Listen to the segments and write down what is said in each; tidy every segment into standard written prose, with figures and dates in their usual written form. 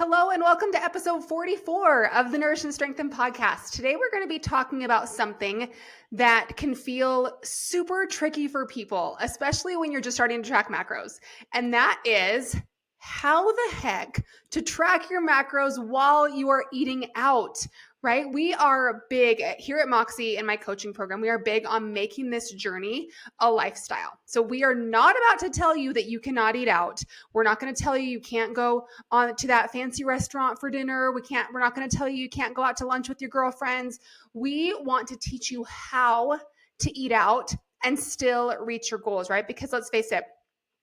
Hello and welcome to episode 44 of the Nourish and Strengthen podcast. Today we're going to be talking about something that can feel super tricky for people, especially when you're just starting to track macros. And that is how the heck to track your macros while you are eating out, right? We are big here at Moxie in my coaching program. We are big on making this journey a lifestyle. So we are not about to tell you that you cannot eat out. We're not going to tell you can't go on to that fancy restaurant for dinner. We're not going to tell you can't go out to lunch with your girlfriends. We want to teach you how to eat out and still reach your goals, right? Because let's face it,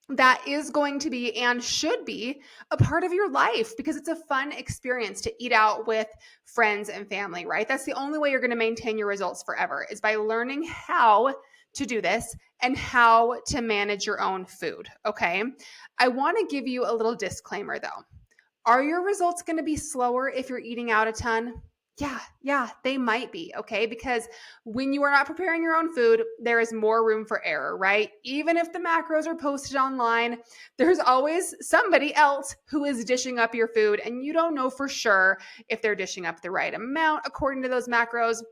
that is going to be and should be a part of your life because it's a fun experience to eat out with friends and family, right? That's the only way you're going to maintain your results forever is by learning how to do this and how to manage your own food, okay? I want to give you a little disclaimer though. Are your results going to be slower if you're eating out a ton? Yeah, they might be, okay? Because when you are not preparing your own food, there is more room for error, right? Even if the macros are posted online, there's always somebody else who is dishing up your food, and you don't know for sure if they're dishing up the right amount according to those macros,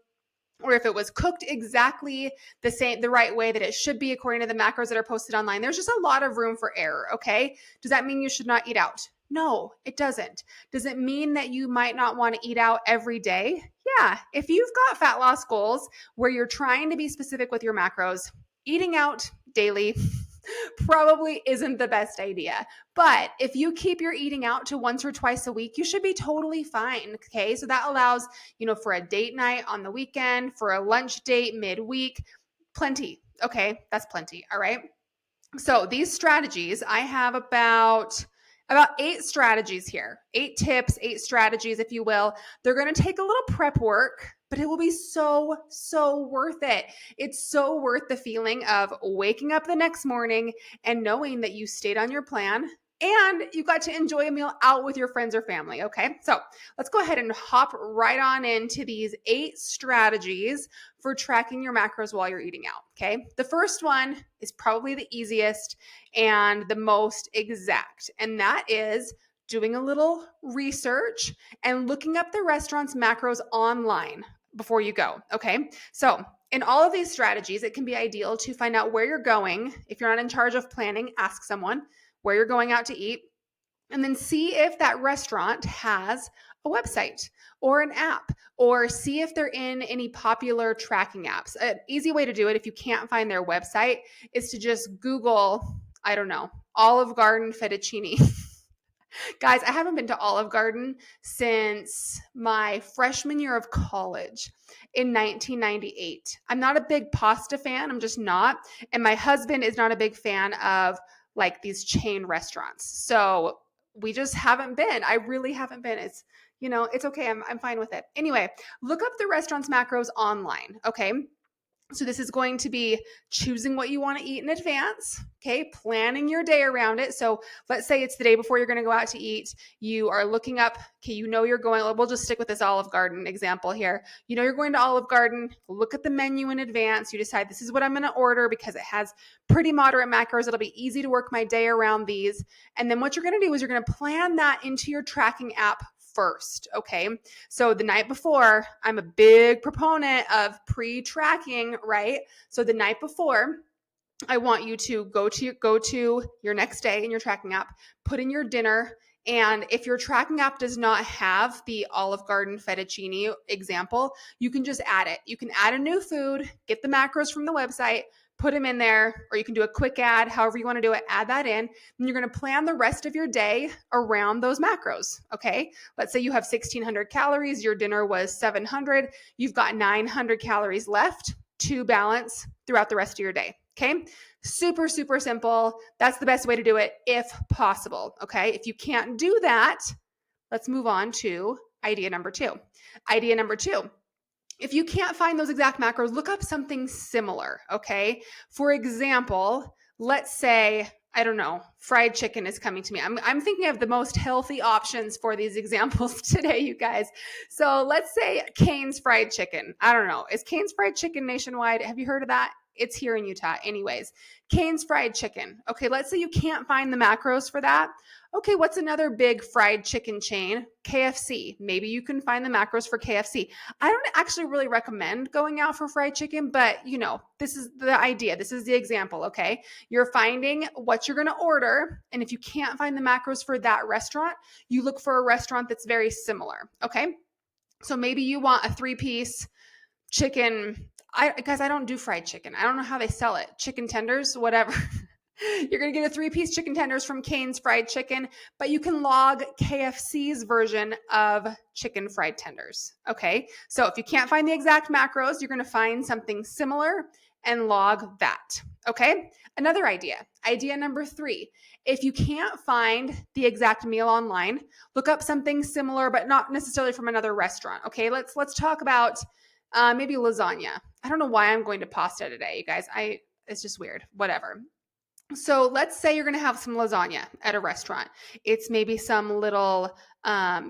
or if it was cooked exactly the right way that it should be according to the macros that are posted online. There's just a lot of room for error, okay? Does that mean you should not eat out? No, it doesn't. Does it mean that you might not want to eat out every day? Yeah, if you've got fat loss goals where you're trying to be specific with your macros, eating out daily probably isn't the best idea. But if you keep your eating out to once or twice a week, you should be totally fine. Okay. So that allows, for a date night on the weekend, for a lunch date midweek, plenty. Okay. That's plenty. All right. So these strategies, I have about 8 strategies here, 8 tips, 8 strategies, if you will. They're going to take a little prep work, but it will be so worth it. It's so worth the feeling of waking up the next morning and knowing that you stayed on your plan and you got to enjoy a meal out with your friends or family. Okay. So let's go ahead and hop right on into these 8 strategies for tracking your macros while you're eating out. Okay. The first one is probably the easiest and the most exact, and that is doing a little research and looking up the restaurant's macros online before you go. Okay. So in all of these strategies, it can be ideal to find out where you're going. If you're not in charge of planning, ask someone where you're going out to eat, and then see if that restaurant has a website or an app, or see if they're in any popular tracking apps. An easy way to do it if you can't find their website is to just Google, I don't know, Olive Garden fettuccine. Guys, I haven't been to Olive Garden since my freshman year of college in 1998. I'm not a big pasta fan. I'm just not. And my husband is not a big fan of like these chain restaurants. So we just haven't been. I really haven't been. It's okay. I'm fine with it. Anyway, look up the restaurant's macros online. Okay. So this is going to be choosing what you want to eat in advance, okay? Planning your day around it. So let's say it's the day before you're going to go out to eat. You are looking up, okay, you're going, we'll just stick with this Olive Garden example here. You're going to Olive Garden, look at the menu in advance. You decide this is what I'm going to order because it has pretty moderate macros. It'll be easy to work my day around these. And then what you're going to do is you're going to plan that into your tracking app first. Okay. So the night before, I'm a big proponent of pre-tracking, right? So the night before, I want you to go to your next day in your tracking app, put in your dinner. And if your tracking app does not have the Olive Garden fettuccine example, you can just add it. You can add a new food, get the macros from the website, put them in there, or you can do a quick add, however you want to do it, add that in. And you're going to plan the rest of your day around those macros, okay? Let's say you have 1,600 calories, your dinner was 700, you've got 900 calories left to balance throughout the rest of your day, okay? Super simple. That's the best way to do it if possible, okay? If you can't do that, let's move on to idea number 2. Idea number 2. If you can't find those exact macros, look up something similar, okay? For example, let's say, I don't know, fried chicken is coming to me. I'm thinking of the most healthy options for these examples today, you guys. So let's say Cane's fried chicken. I don't know. Is Cane's fried chicken nationwide? Have you heard of that? It's here in Utah anyways. Cane's Fried Chicken. Okay, let's say you can't find the macros for that. Okay, what's another big fried chicken chain? KFC. Maybe you can find the macros for KFC. I don't actually really recommend going out for fried chicken, but this is the idea. This is the example, okay? You're finding what you're going to order, and if you can't find the macros for that restaurant, you look for a restaurant that's very similar, okay? So maybe you want a 3-piece chicken. Guys, I don't do fried chicken. I don't know how they sell it. Chicken tenders, whatever. You're going to get a 3-piece chicken tenders from Cane's Fried Chicken, but you can log KFC's version of chicken fried tenders. Okay. So if you can't find the exact macros, you're going to find something similar and log that. Okay. Another idea number 3, if you can't find the exact meal online, look up something similar, but not necessarily from another restaurant. Okay. Let's talk about maybe lasagna. I don't know why I'm going to pasta today, you guys. It's just weird. Whatever. So let's say you're going to have some lasagna at a restaurant. It's maybe some little, mom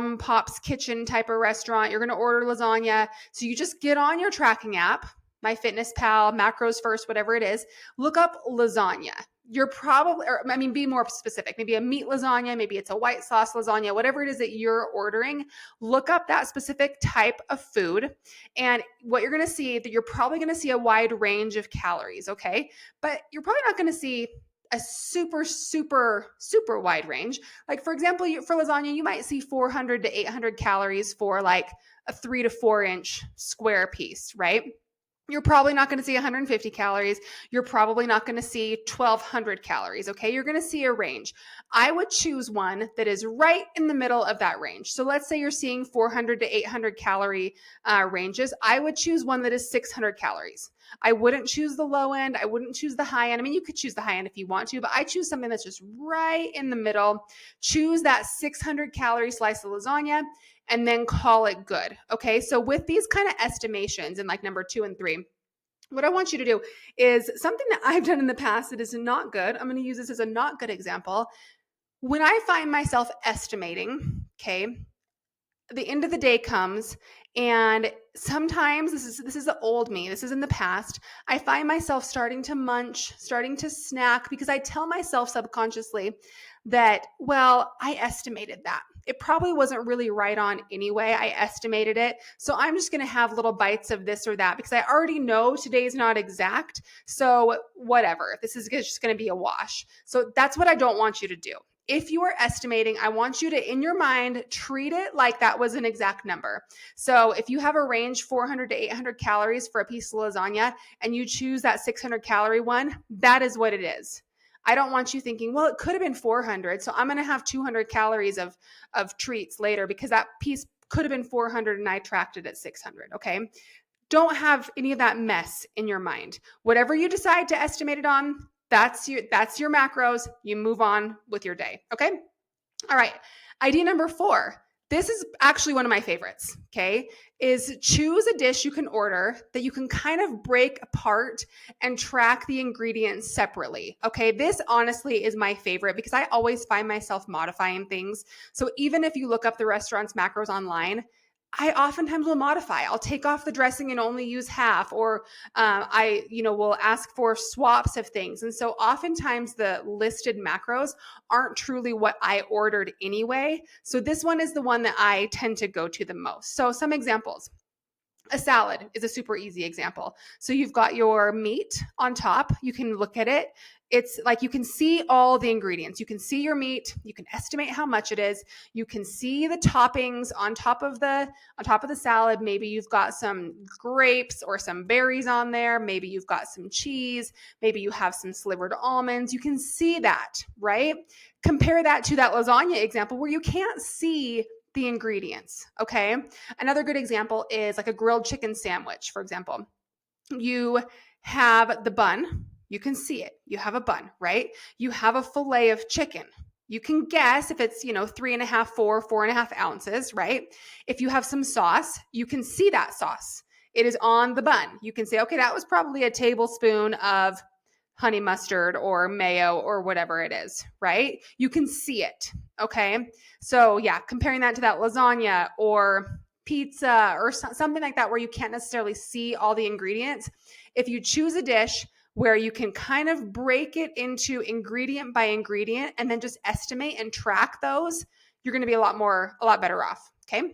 and pop's kitchen type of restaurant. You're going to order lasagna. So you just get on your tracking app, MyFitnessPal, Macros First, whatever it is, look up lasagna. You're probably, be more specific, maybe a meat lasagna, maybe it's a white sauce lasagna, whatever it is that you're ordering, look up that specific type of food. And what you're going to see, that you're probably going to see a wide range of calories, okay? But you're probably not going to see a super, super, super wide range. Like for example, for lasagna, you might see 400 to 800 calories for like a 3 to 4 inch square piece, right? You're probably not going to see 150 calories. You're probably not going to see 1,200 calories, okay? You're going to see a range. I would choose one that is right in the middle of that range. So let's say you're seeing 400 to 800 calorie ranges. I would choose one that is 600 calories. I wouldn't choose the low end. I wouldn't choose the high end. I mean, you could choose the high end if you want to, but I choose something that's just right in the middle. Choose that 600 calorie slice of lasagna and then call it good. Okay. So with these kind of estimations in like number 2 and 3, what I want you to do is something that I've done in the past that is not good. I'm going to use this as a not good example. When I find myself estimating, okay, the end of the day comes, and sometimes this is the old me. This is in the past. I find myself starting to munch, starting to snack because I tell myself subconsciously that, well, I estimated that. It probably wasn't really right on anyway. I estimated it. So I'm just going to have little bites of this or that because I already know today's not exact. So whatever, this is just going to be a wash. So that's what I don't want you to do. If you are estimating, I want you to, in your mind, treat it like that was an exact number. So if you have a range 400 to 800 calories for a piece of lasagna and you choose that 600 calorie one, that is what it is. I don't want you thinking, well, it could have been 400, so I'm going to have 200 calories of treats later because that piece could have been 400 and I tracked it at 600, okay? Don't have any of that mess in your mind. Whatever you decide to estimate it on, that's your macros. You move on with your day, okay? All right, idea number 4. This is actually one of my favorites, okay, is choose a dish you can order that you can kind of break apart and track the ingredients separately, okay? This honestly is my favorite because I always find myself modifying things. So even if you look up the restaurant's macros online, I oftentimes will modify. I'll take off the dressing and only use half, or I will ask for swaps of things. And so oftentimes the listed macros aren't truly what I ordered anyway. So this one is the one that I tend to go to the most. So some examples. A salad is a super easy example. So you've got your meat on top. You can look at it. It's like you can see all the ingredients. You can see your meat. You can estimate how much it is. You can see the toppings on top of the salad. Maybe you've got some grapes or some berries on there. Maybe you've got some cheese. Maybe you have some slivered almonds. You can see that, right? Compare that to that lasagna example where you can't see the ingredients, okay? Another good example is like a grilled chicken sandwich, for example. You have the bun. You can see it. You have a bun, right? You have a fillet of chicken. You can guess if it's, 3.5, 4.5 ounces, right? If you have some sauce, you can see that sauce. It is on the bun. You can say, okay, that was probably a tablespoon of honey mustard or mayo or whatever it is, right? You can see it, okay? So yeah, comparing that to that lasagna or pizza or something like that where you can't necessarily see all the ingredients, if you choose a dish where you can kind of break it into ingredient by ingredient and then just estimate and track those, you're going to be a lot better off. Okay.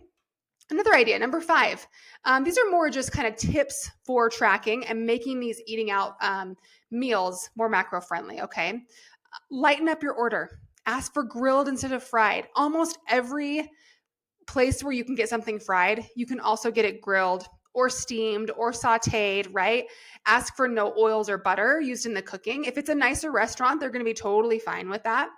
Another idea, number 5. These are more just kind of tips for tracking and making these eating out meals more macro friendly. Okay. Lighten up your order. Ask for grilled instead of fried. Almost every place where you can get something fried, you can also get it grilled or steamed or sauteed, right? Ask for no oils or butter used in the cooking. If it's a nicer restaurant, they're going to be totally fine with that.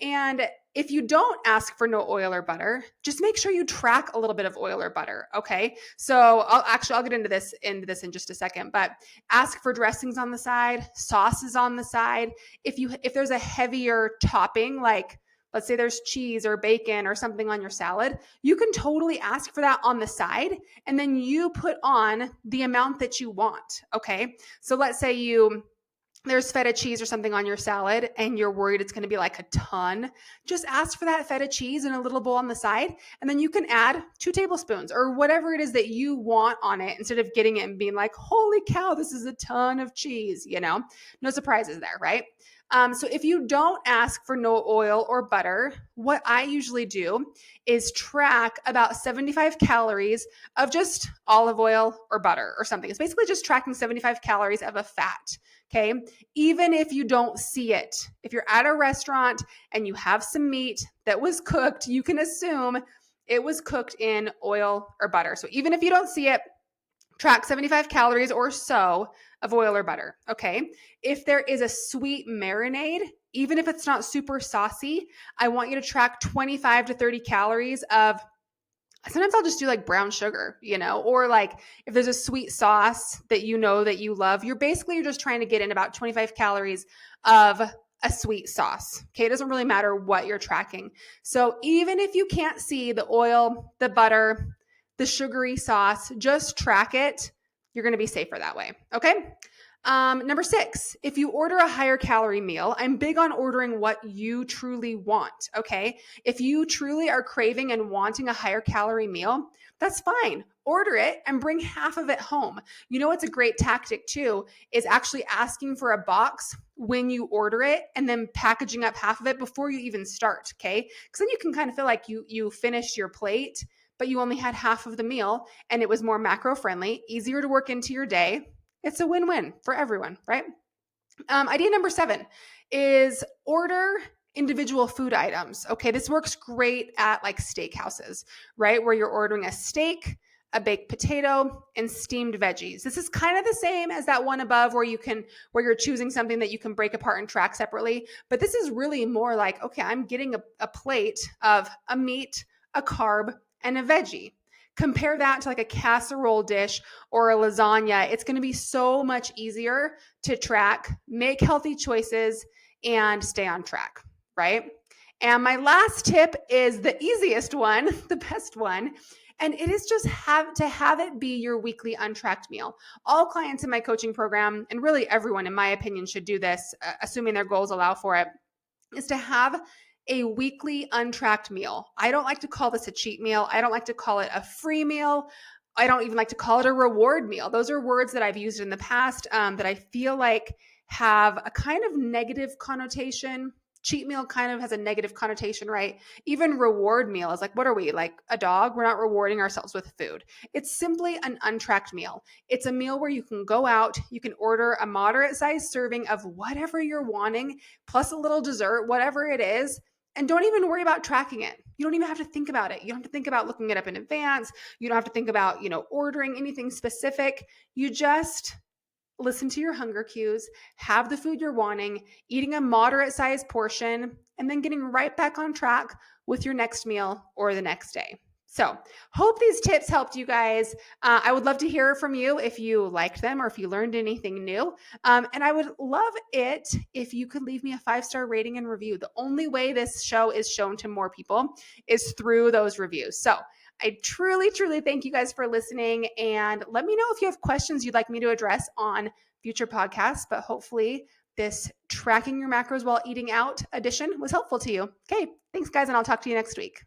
And if you don't ask for no oil or butter, just make sure you track a little bit of oil or butter, okay? So I'll get into this in just a second, but ask for dressings on the side, sauces on the side. If there's a heavier topping, like let's say there's cheese or bacon or something on your salad, you can totally ask for that on the side, and then you put on the amount that you want, okay? So let's say there's feta cheese or something on your salad and you're worried it's going to be like a ton. Just ask for that feta cheese in a little bowl on the side, and then you can add 2 tablespoons or whatever it is that you want on it, instead of getting it and being like, holy cow, this is a ton of cheese, no surprises there, right? So if you don't ask for no oil or butter, what I usually do is track about 75 calories of just olive oil or butter or something. It's basically just tracking 75 calories of a fat. Okay. Even if you don't see it, if you're at a restaurant and you have some meat that was cooked, you can assume it was cooked in oil or butter. So even if you don't see it, track 75 calories or so of oil or butter, okay? If there is a sweet marinade, even if it's not super saucy, I want you to track 25 to 30 calories of, sometimes I'll just do like brown sugar, or like if there's a sweet sauce that you love, you're just trying to get in about 25 calories of a sweet sauce, okay? It doesn't really matter what you're tracking. So even if you can't see the oil, the butter, the sugary sauce, just track it. You're going to be safer that way. Okay. Number 6, if you order a higher calorie meal, I'm big on ordering what you truly want. Okay. If you truly are craving and wanting a higher calorie meal, that's fine. Order it and bring half of it home. What's a great tactic too is actually asking for a box when you order it and then packaging up half of it before you even start. Okay. Because then you can kind of feel like you finished your plate, but you only had half of the meal and it was more macro friendly, easier to work into your day. It's a win-win for everyone, right? Idea number 7 is order individual food items. Okay, this works great at like steakhouses, right? Where you're ordering a steak, a baked potato, and steamed veggies. This is kind of the same as that one above where you're choosing something that you can break apart and track separately. But this is really more like, okay, I'm getting a plate of a meat, a carb, and a veggie. Compare that to like a casserole dish or a lasagna. It's going to be so much easier to track, make healthy choices, and stay on track, right? And my last tip is the easiest one, the best one. And it is just have it be your weekly untracked meal. All clients in my coaching program, and really everyone in my opinion should do this, assuming their goals allow for it, is to have a weekly untracked meal. I don't like to call this a cheat meal. I don't like to call it a free meal. I don't even like to call it a reward meal. Those are words that I've used in the past that I feel like have a kind of negative connotation. Cheat meal kind of has a negative connotation, right? Even reward meal is like, what are we, like a dog? We're not rewarding ourselves with food. It's simply an untracked meal. It's a meal where you can go out, you can order a moderate sized serving of whatever you're wanting, plus a little dessert, whatever it is, and don't even worry about tracking it. You don't even have to think about it. You don't have to think about looking it up in advance. You don't have to think about, ordering anything specific. You just listen to your hunger cues, have the food you're wanting, eating a moderate sized portion, and then getting right back on track with your next meal or the next day. So hope these tips helped you guys. I would love to hear from you if you liked them or if you learned anything new. And I would love it if you could leave me a 5-star rating and review. The only way this show is shown to more people is through those reviews. So I truly, truly thank you guys for listening. And let me know if you have questions you'd like me to address on future podcasts. But hopefully this tracking your macros while eating out edition was helpful to you. Okay, thanks guys, and I'll talk to you next week.